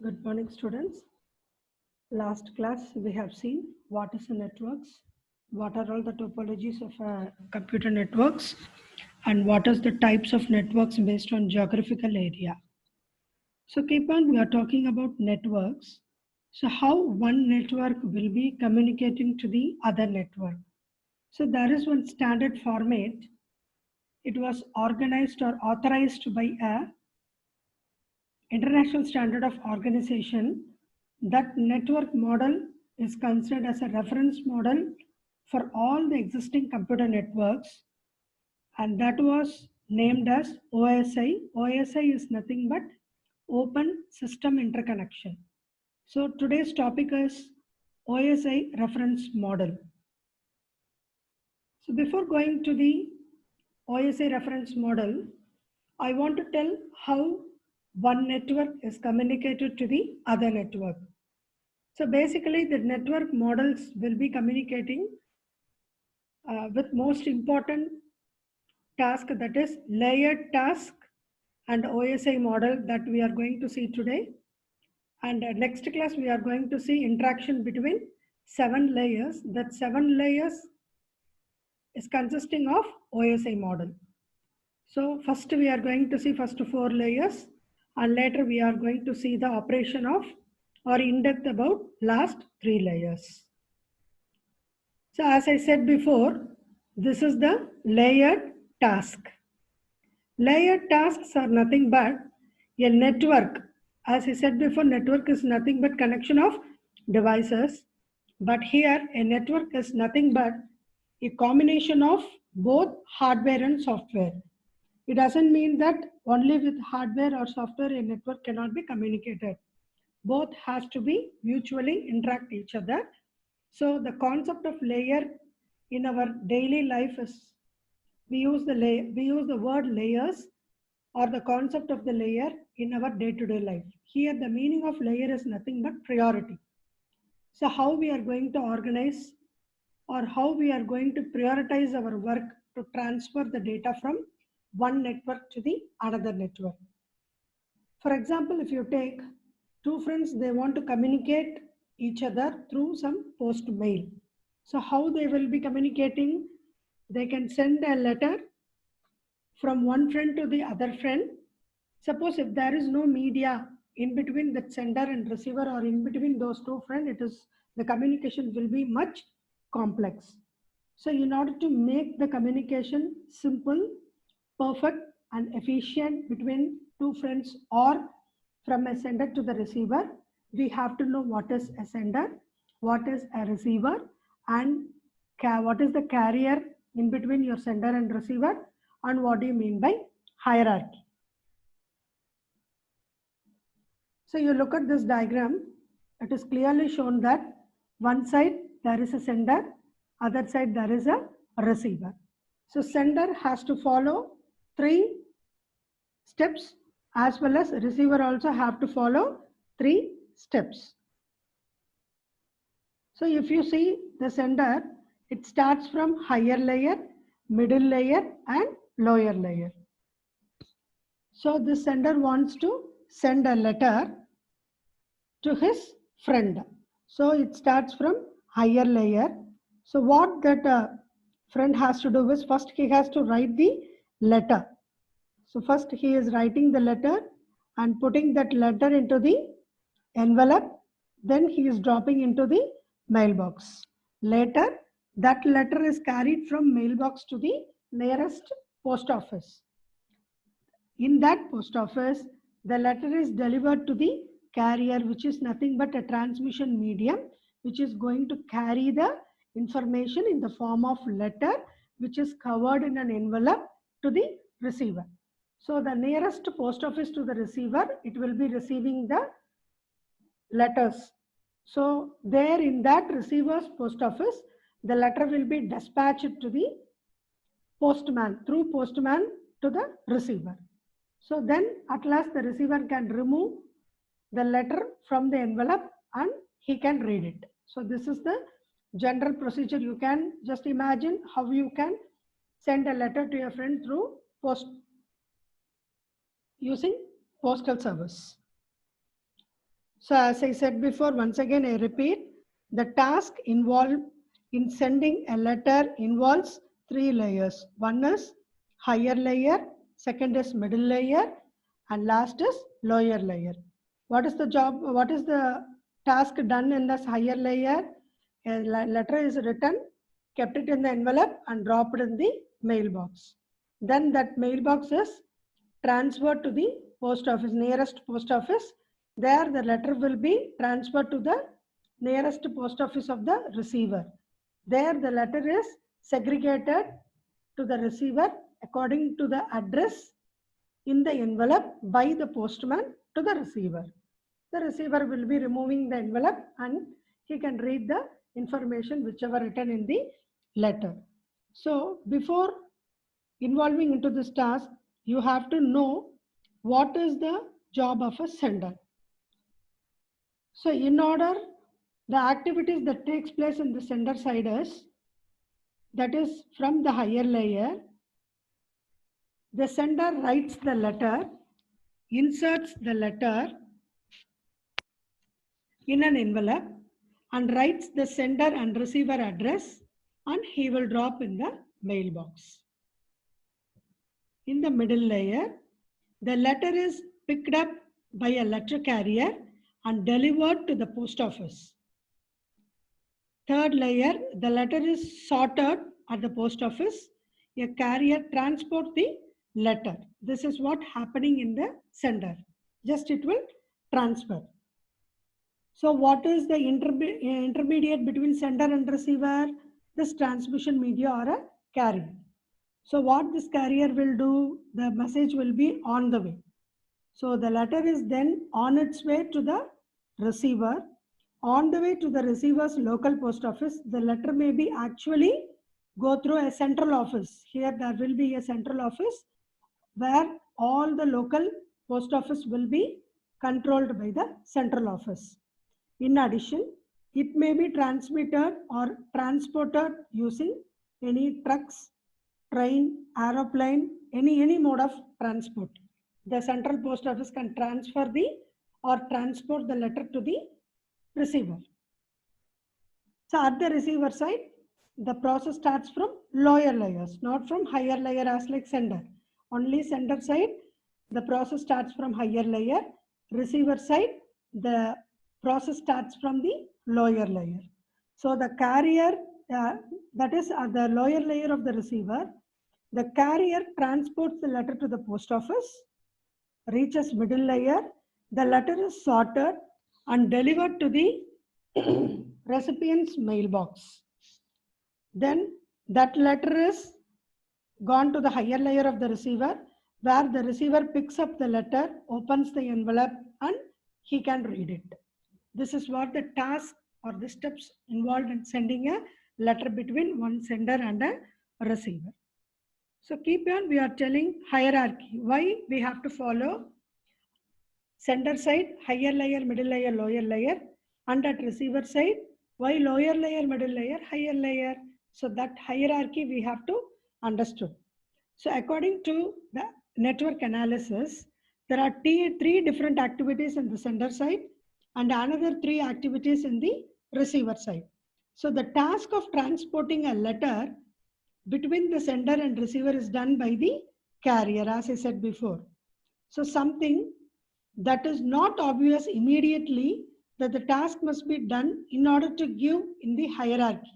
Good morning, students. Last class we have seen what is the networks, what are all the topologies of computer networks, and what is the types of networks based on geographical area. So keep on, we are talking about networks. So how one network will be communicating to the other network. So there is one standard format. It was organized or authorized by a international standard of organization. That network model is considered as a reference model for all the existing computer networks, and that was named as OSI. OSI is nothing but Open System Interconnection. So today's topic is OSI reference model. So before going to the OSI reference model, I want to tell how one network is communicated to the other network. So basically, the network models will be communicating with most important task, that is layered task and OSI model that we are going to see today. And next class, we are going to see interaction between 7 layers. That 7 layers is consisting of OSI model. So first we are going to see first 4 layers, and later we are going to see the operation of or in depth about last 3 layers. So as I said before, this is the layered task. Layered tasks are nothing but a network. As I said before, network is nothing but connection of devices. But here a network is nothing but a combination of both hardware and software. It doesn't mean that only with hardware or software a network cannot be communicated. Both has to be mutually interact each other. So the concept of layer in our daily life is we use the word layers or the concept of the layer in our day-to-day life. Here the meaning of layer is nothing but priority. So how we are going to organize or how we are going to prioritize our work to transfer the data from one network to the another network. For example, if you take two friends, they want to communicate each other through some post mail. So how they will be communicating? They can send a letter from one friend to the other friend. Suppose if there is no media in between the sender and receiver or in between those two friends, it is the communication will be much complex. So in order to make the communication simple, perfect and efficient between two friends or from a sender to the receiver, we have to know what is a sender, what is a receiver, and what is the carrier in between your sender and receiver, and what do you mean by hierarchy. So you look at this diagram, it is clearly shown that one side there is a sender, other side there is a receiver. So sender has to follow 3 steps, as well as receiver also have to follow 3 steps. So if you see the sender, it starts from higher layer, middle layer and lower layer. So the sender wants to send a letter to his friend. So it starts from higher layer. So what that friend has to do is first he has to write the letter. So first he is writing the letter and putting that letter into the envelope. Then he is dropping into the mailbox. Later that letter is carried from mailbox to the nearest post office. In that post office, the letter is delivered to the carrier, which is nothing but a transmission medium, which is going to carry the information in the form of letter, which is covered in an envelope to the receiver. So the nearest post office to the receiver, it will be receiving the letters. So there in that receiver's post office, the letter will be dispatched to the postman, through postman to the receiver. So then at last the receiver can remove the letter from the envelope and he can read it. So this is the general procedure. You can just imagine how you can send a letter to your friend through post using postal service. So as I said before, once again I repeat, the task involved in sending a letter involves 3 layers. One is higher layer, second is middle layer, and last is lower layer. What is the job? What is the task done in this higher layer? A letter is written, kept it in the envelope and dropped in the mailbox. Then that mailbox is transferred to the post office, nearest post office. There the letter will be transferred to the nearest post office of the receiver. There the letter is segregated to the receiver according to the address in the envelope by the postman to the receiver. The receiver will be removing the envelope and he can read the information whichever written in the letter. So before involving into this task, you have to know what is the job of a sender. So in order, the activities that takes place in the sender side is, that is from the higher layer, the sender writes the letter, inserts the letter in an envelope and writes the sender and receiver address, and he will drop in the mailbox. In the middle layer, the letter is picked up by a letter carrier and delivered to the post office. Third layer, the letter is sorted at the post office. A carrier transports the letter. This is what happening in the sender. Just it will transfer. So what is the intermediate between sender and receiver? This transmission media or a carrier. So what this carrier will do, the message will be on the way. So the letter is then on its way to the receiver. On the way to the receiver's local post office, the letter may be actually go through a central office. Here there will be a central office where all the local post office will be controlled by the central office. In addition, it may be transmitted or transported using any trucks, train, aeroplane, any mode of transport. The central post office can transfer the or transport the letter to the receiver. So at the receiver side, the process starts from lower layers, not from higher layer as like sender. Only sender side, the process starts from higher layer. Receiver side, the process starts from the lower layer. So the carrier, that is at the lower layer of the receiver, the carrier transports the letter to the post office, reaches middle layer, the letter is sorted and delivered to the recipient's mailbox. Then that letter is gone to the higher layer of the receiver, where the receiver picks up the letter, opens the envelope, and he can read it. This is what the task or the steps involved in sending a letter between one sender and a receiver. So keep on, we are telling hierarchy. Why we have to follow sender side, higher layer, middle layer, lower layer, and at receiver side, why lower layer, middle layer, higher layer. So that hierarchy we have to understood. So according to the network analysis, there are three different activities in the sender side and another 3 activities in the receiver side. So the task of transporting a letter between the sender and receiver is done by the carrier, as I said before. So something that is not obvious immediately, that the task must be done in order to give in the hierarchy.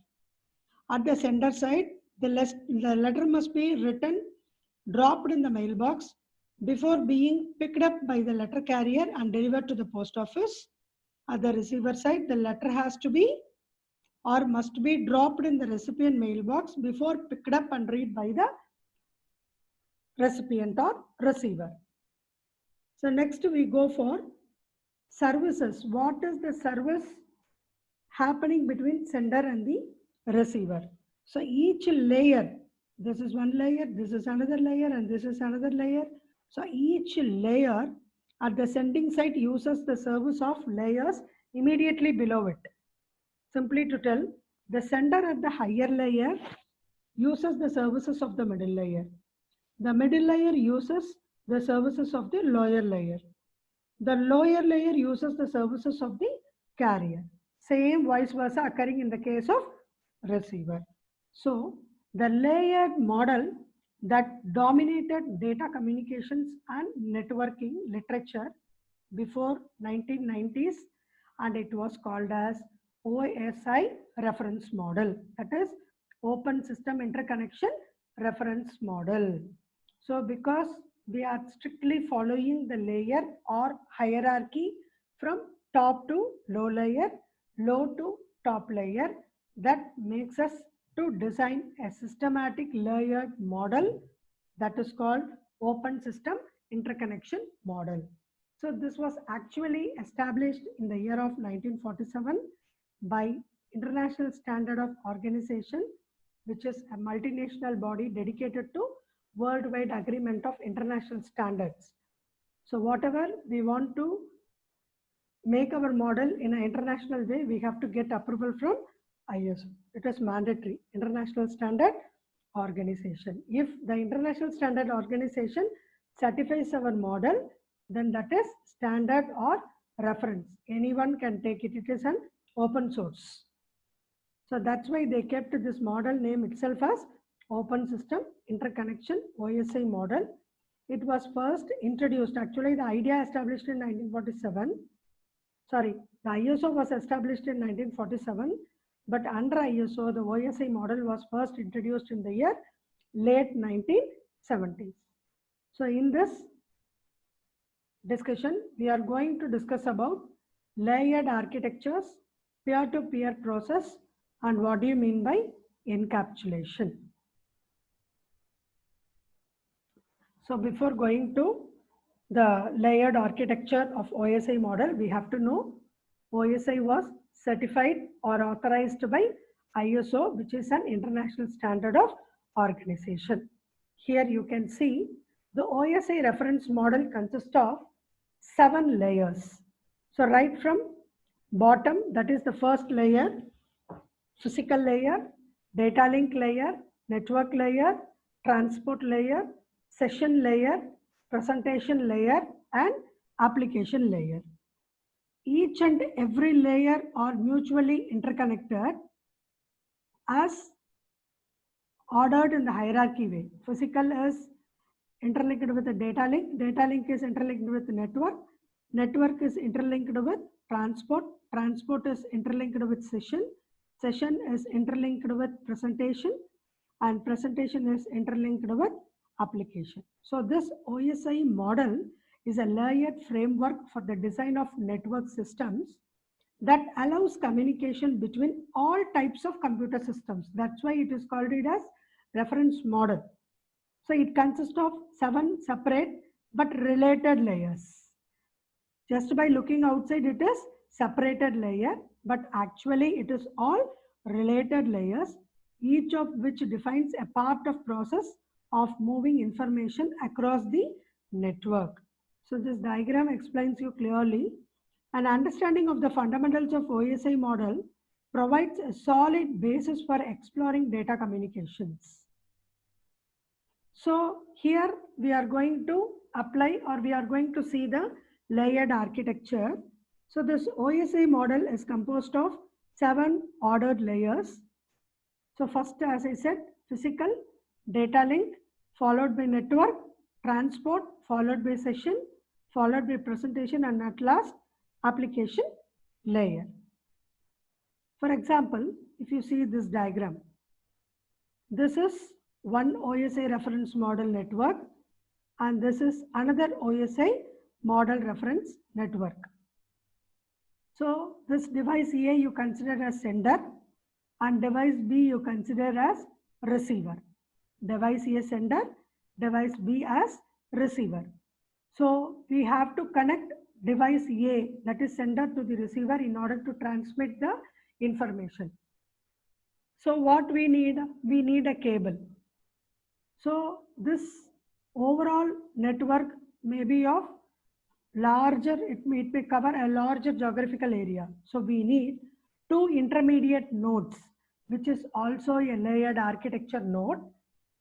At the sender side, the letter must be written, dropped in the mailbox before being picked up by the letter carrier and delivered to the post office. At the receiver side, the letter has to be or must be dropped in the recipient mailbox before picked up and read by the recipient or receiver. So next we go for services. What is the service happening between sender and the receiver? So each layer, this is one layer, this is another layer, and this is another layer. So each layer at the sending side uses the service of layers immediately below it. Simply to tell, the sender at the higher layer uses the services of the middle layer. The middle layer uses the services of the lower layer. The lower layer uses the services of the carrier. Same vice versa occurring in the case of receiver. So the layered model that dominated data communications and networking literature before 1990s, and it was called as OSI reference model, that is Open System Interconnection Reference Model. So because we are strictly following the layer or hierarchy from top to low layer, low to top layer, that makes us to design a systematic layered model that is called Open System Interconnection Model. So this was actually established in the year of 1947 by International Standard of Organization, which is a multinational body dedicated to worldwide agreement of international standards. So whatever we want to make our model in an international way, we have to get approval from ISO. It is mandatory, International Standard Organization. If the International Standard Organization certifies our model, then that is standard or reference. Anyone can take it. It is an open source. So that's why they kept this model name itself as Open System Interconnection OSI model. It was first introduced, actually the idea established in 1947. Sorry, the ISO was established in 1947, but under ISO, the OSI model was first introduced in the year late 1970s. So in this discussion, we are going to discuss about layered architectures, peer-to-peer process, and what do you mean by encapsulation. So before going to the layered architecture of OSI model, we have to know OSI was certified or authorized by ISO, which is an international standard of organization. Here you can see the OSI reference model consists of 7 layers. So right from bottom, that is the first layer, physical layer, data link layer, network layer, transport layer, session layer, presentation layer, and application layer. Each and every layer are mutually interconnected as ordered in the hierarchy way. Physical is interlinked with the data link is interlinked with the network is interlinked with transport is interlinked with session is interlinked with presentation, and presentation is interlinked with application. So this OSI model is a layered framework for the design of network systems that allows communication between all types of computer systems. That's why it is called it as reference model. So it consists of 7 separate but related layers. Just by looking outside, it is separated layer, but actually it is all related layers, each of which defines a part of process of moving information across the network. So this diagram explains you clearly. An understanding of the fundamentals of OSI model provides a solid basis for exploring data communications. So here we are going to apply, or we are going to see the layered architecture. So this OSI model is composed of 7 ordered layers. So first, as I said, physical, data link, followed by network, transport, followed by session, followed by presentation, and at last application layer. For example, if you see this diagram, this is one OSI reference model network, and this is another OSI model reference network. So this device A you consider as sender, and device B you consider as receiver. Device A sender, device B as receiver. So we have to connect device A, that is sender, to the receiver in order to transmit the information. So what we need a cable. So this overall network may be of larger, it may cover a larger geographical area. So we need 2 intermediate nodes, which is also a layered architecture node,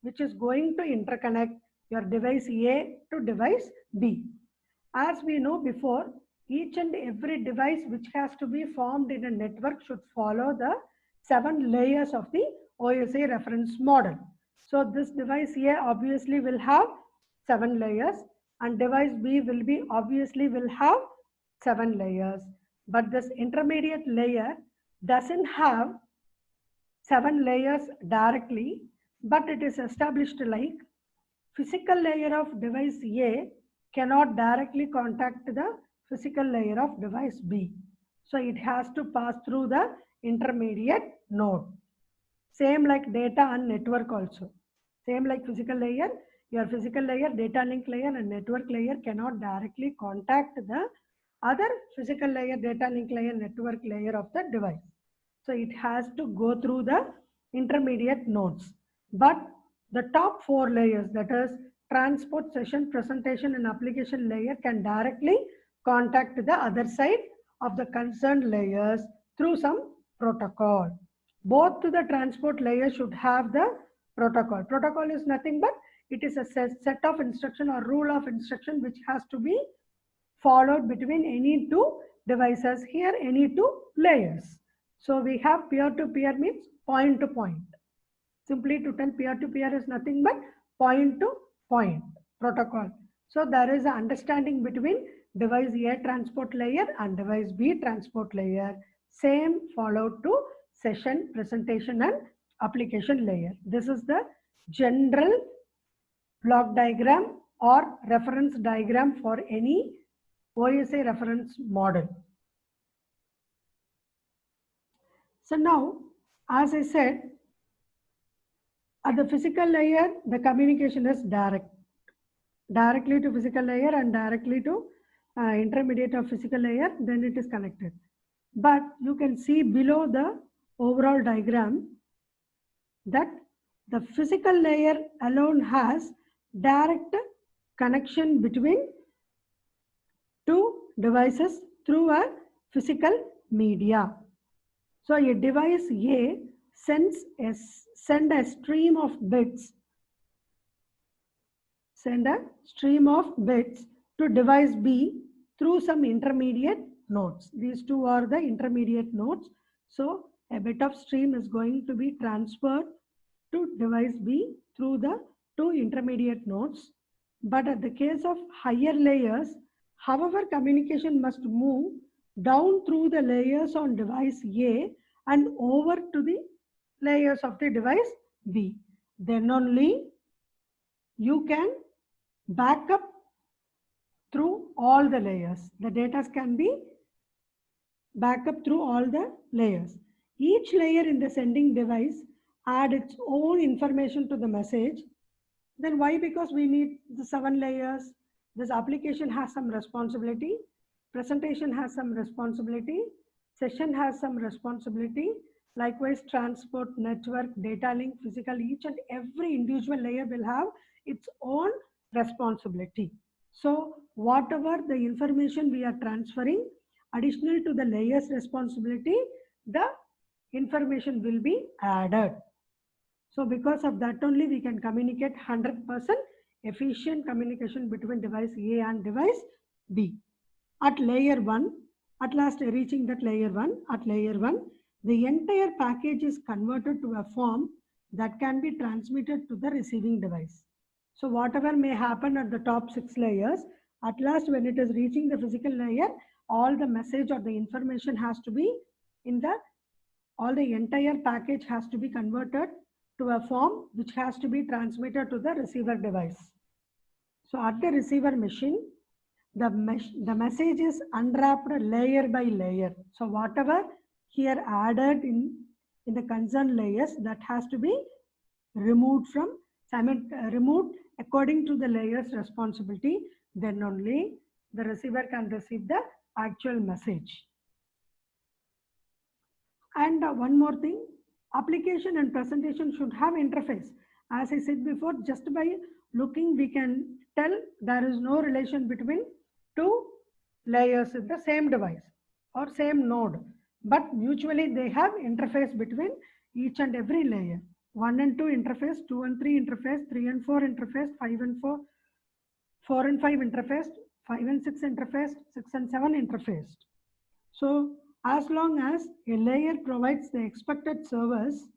which is going to interconnect your device A to device B. As we know before, each and every device which has to be formed in a network should follow the 7 layers of the OSI reference model. So this device A obviously will have 7 layers, and device B will be obviously will have 7 layers. But this intermediate layer doesn't have 7 layers directly, but it is established like physical layer of device A cannot directly contact the physical layer of device B. So it has to pass through the intermediate node. Same like data and network also. Same like physical layer, your physical layer, data link layer and network layer cannot directly contact the other physical layer, data link layer, network layer of the device. So it has to go through the intermediate nodes. But the top 4 layers, that is transport, session, presentation and application layer, can directly contact the other side of the concerned layers through some protocol. Both to the transport layer should have the protocol. Protocol is nothing but it is a set of instruction or rule of instruction which has to be followed between any two devices. Here any two layers. So we have peer-to-peer means point to point. Simply to tell peer-to-peer is nothing but point to point protocol. So there is an understanding between device A transport layer and device B transport layer. Same followed to session, presentation and application layer. This is the general block diagram or reference diagram for any OSI reference model. So now, as I said, at the physical layer, the communication is directly to physical layer and directly to intermediate of physical layer, then it is connected. But you can see below the overall diagram that the physical layer alone has direct connection between two devices through a physical media. So a device A send a stream of bits to device B through some intermediate nodes. These two are the intermediate nodes. So a bit of stream is going to be transferred to device B through the two intermediate nodes. But at the case of higher layers, however, communication must move down through the layers on device A and over to the layers of the device B. Then only you can back up through all the layers. The data can be back up through all the layers. Each layer in the sending device add its own information to the message. Then why? Because we need the 7 layers. This application has some responsibility. Presentation has some responsibility. Session has some responsibility. Likewise, transport, network, data link, physical, each and every individual layer will have its own responsibility. So whatever the information we are transferring, additional to the layers responsibility, the information will be added. So because of that only we can communicate 100% efficient communication between device A and device B. At layer 1, at last reaching that layer 1, at layer 1, the entire package is converted to a form that can be transmitted to the receiving device. So whatever may happen at the top 6 layers, at last when it is reaching the physical layer, all the message or the information has to be in the, all the entire package has to be converted to a form which has to be transmitted to the receiver device. So at the receiver machine, the message is unwrapped layer by layer. So whatever here added in the concerned layers, that has to be removed from removed according to the layer's responsibility. Then only the receiver can receive the actual message. And one more thing, application and presentation should have interface. As I said before, just by looking we can tell there is no relation between two layers in the same device or same node, but mutually they have interface between each and every layer. 1 and 2 interface, 2 and 3 interface, 3 and 4 interface, 5 and 4 and 5 interface, 5 and 6 interfaced, 6 and 7 interfaced. So as long as a layer provides the expected service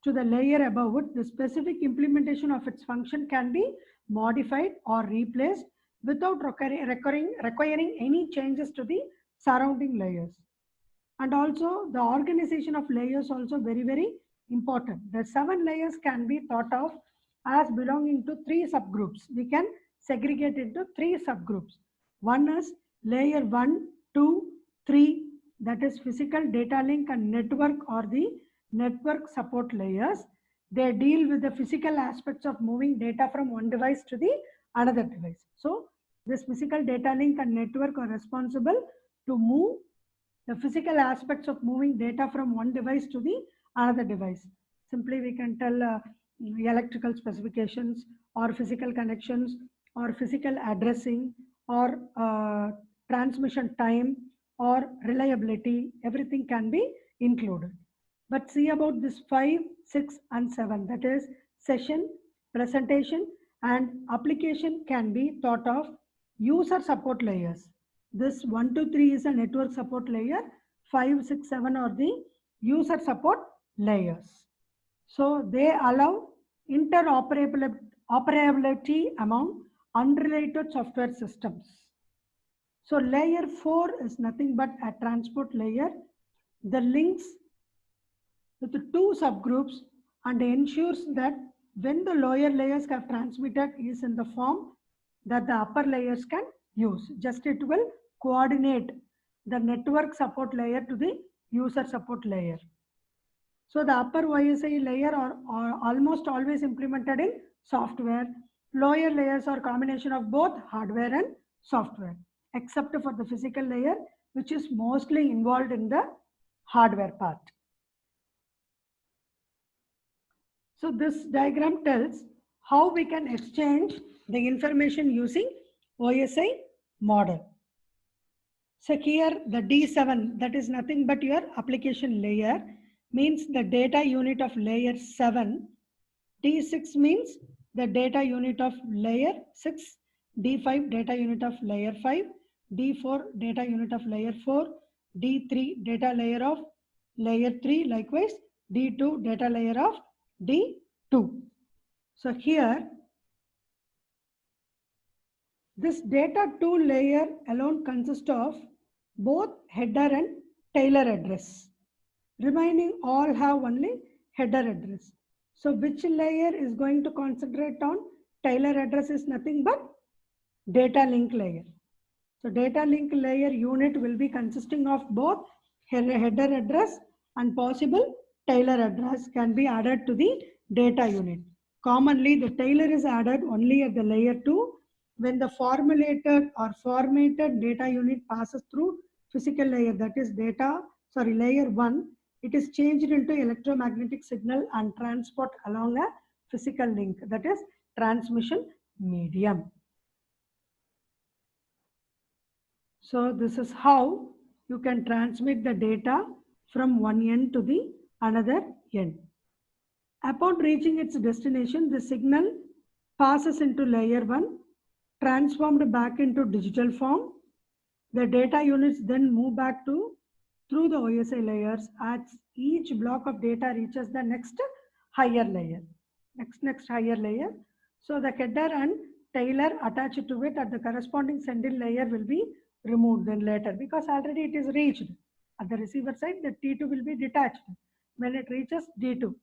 to the layer above it, the specific implementation of its function can be modified or replaced without requiring any changes to the surrounding layers. And also the organization of layers also very important. The 7 layers can be thought of as belonging to 3 subgroups. We can segregate into 3 subgroups. One is layer 1, 2, 3, that is physical, data link and network, or the network support layers. They deal with the physical aspects of moving data from one device to the another device. So this physical, data link and network are responsible to move the physical aspects of moving data from one device to the another device. Simply we can tell electrical specifications or physical connections or physical addressing or transmission time or reliability, everything can be included. But see about this 5, 6 and 7, that is session, presentation and application can be thought of user support layers. This 1 to 3 is a network support layer, 5, 6, 7 are the user support layers. So they allow interoperability among unrelated software systems. So layer 4 is nothing but a transport layer. The links with the 2 subgroups and ensures that when the lower layers have transmitted is in the form that the upper layers can use. Just it will coordinate the network support layer to the user support layer. So the upper OSI layer are almost always implemented in software. Lower layers are combination of both hardware and software, except for the physical layer, which is mostly involved in the hardware part. So this diagram tells how we can exchange the information using OSI model. So here the D7, that is nothing but your application layer, means the data unit of layer 7. D6 means the data unit of layer 6. D5 data unit of layer 5. D4 data unit of layer 4. D3 data layer of layer 3. Likewise, D2 data layer of D2. So here, this data 2 layer alone consists of both header and tailor address. Remaining all have only header address. So which layer is going to concentrate on tailor address is nothing but data link layer. So data link layer unit will be consisting of both header address and possible tailor address can be added to the data unit. Commonly the tailor is added only at the layer 2 when the formulated or formatted data unit passes through physical layer, that is layer 1. It is changed into electromagnetic signal and transport along a physical link, that is transmission medium. So this is how you can transmit the data from one end to the another end. Upon reaching its destination, the signal passes into layer 1, transformed back into digital form. The data units then move back through the OSI layers as each block of data reaches the next higher layer. Next higher layer. So the header and tailor attached to it at the corresponding sending layer will be removed then later, because already it is reached. At the receiver side, the T2 will be detached when it reaches D2.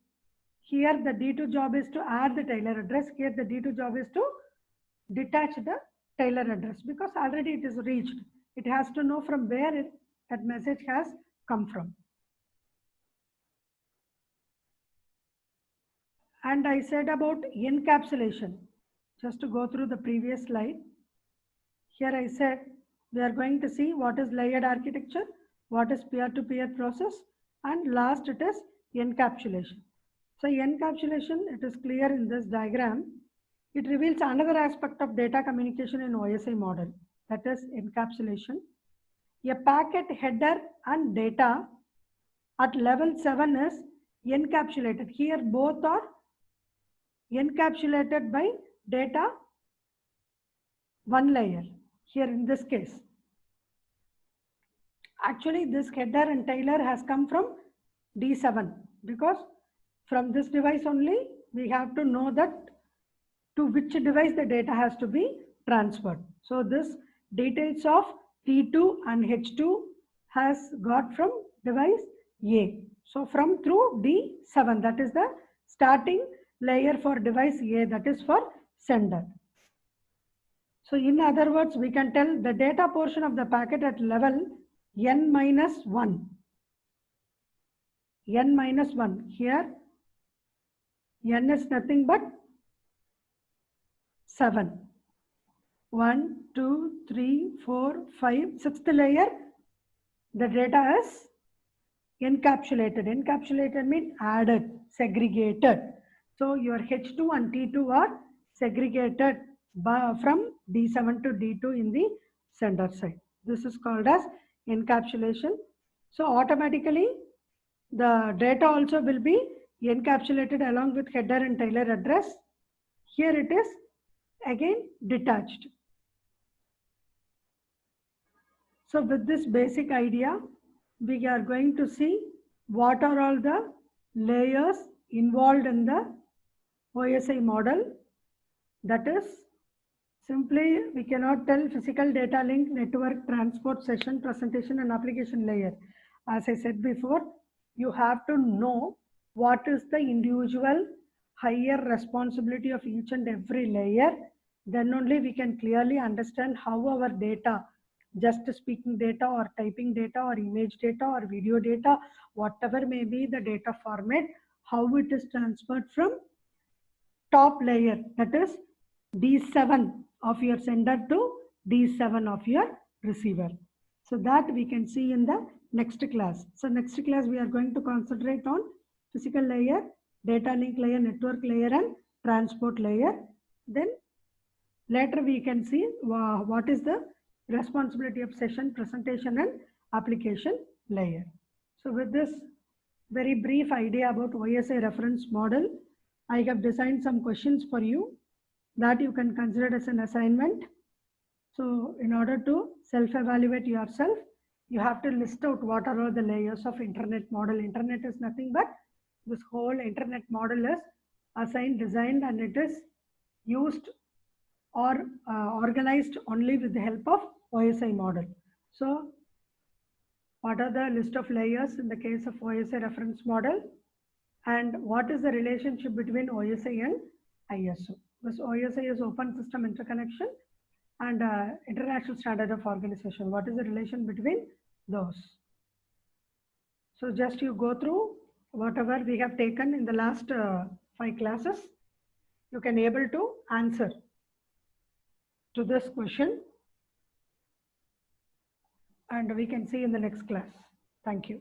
Here the D2 job is to add the tailor address. Here the D2 job is to detach the tailor address, because already it is reached. It has to know from where that message has come from. And I said about encapsulation. Just to go through the previous slide. Here I said we are going to see what is layered architecture, what is peer-to-peer process, and last it is encapsulation. So encapsulation, it is clear in this diagram. It reveals another aspect of data communication in OSI model, that is encapsulation. A packet header and data at level 7 is encapsulated. Here both are encapsulated by data 1 layer. here in this case. Actually, this header and tailor has come from D7 because from this device only we have to know that to which device the data has to be transferred. So this details of T2 and H2 has got from device A. So from through D7, that is the starting layer for device A, that is for sender. So in other words, we can tell the data portion of the packet at level n minus 1. N minus 1. Here n is nothing but 7. 1, 2, 3, 4, 5, 6th layer, the data is encapsulated. Encapsulated means added, segregated. So your H2 and T2 are segregated from D7 to D2 in the sender side. This is called as encapsulation. So automatically the data also will be encapsulated along with header and tailor address. Here it is again detached. So with this basic idea, we are going to see what are all the layers involved in the OSI model. That is, simply we cannot tell physical data link, network, transport, session, presentation and application layer. As I said before, you have to know what is the individual higher responsibility of each and every layer. Then only we can clearly understand how our data, just speaking data or typing data or image data or video data, whatever may be the data format, how it is transferred from top layer, that is D7 of your sender to D7 of your receiver. So that we can see in the next class. So next class we are going to concentrate on physical layer, data link layer, network layer and transport layer. Then later we can see what is the responsibility of session, presentation and application layer. So with this very brief idea about OSI reference model, I have designed some questions for you that you can consider as an assignment. So in order to self-evaluate yourself, you have to list out what are all the layers of internet model. Internet is nothing but this whole internet model is assigned, designed and it is used or organized only with the help of OSI model. So what are the list of layers in the case of OSI reference model? And what is the relationship between OSI and ISO? This OSI is Open System Interconnection and International Standard of Organization. What is the relation between those? So just you go through whatever we have taken in the last 5 classes. You can able to answer to this question. And we can see in the next class. Thank you.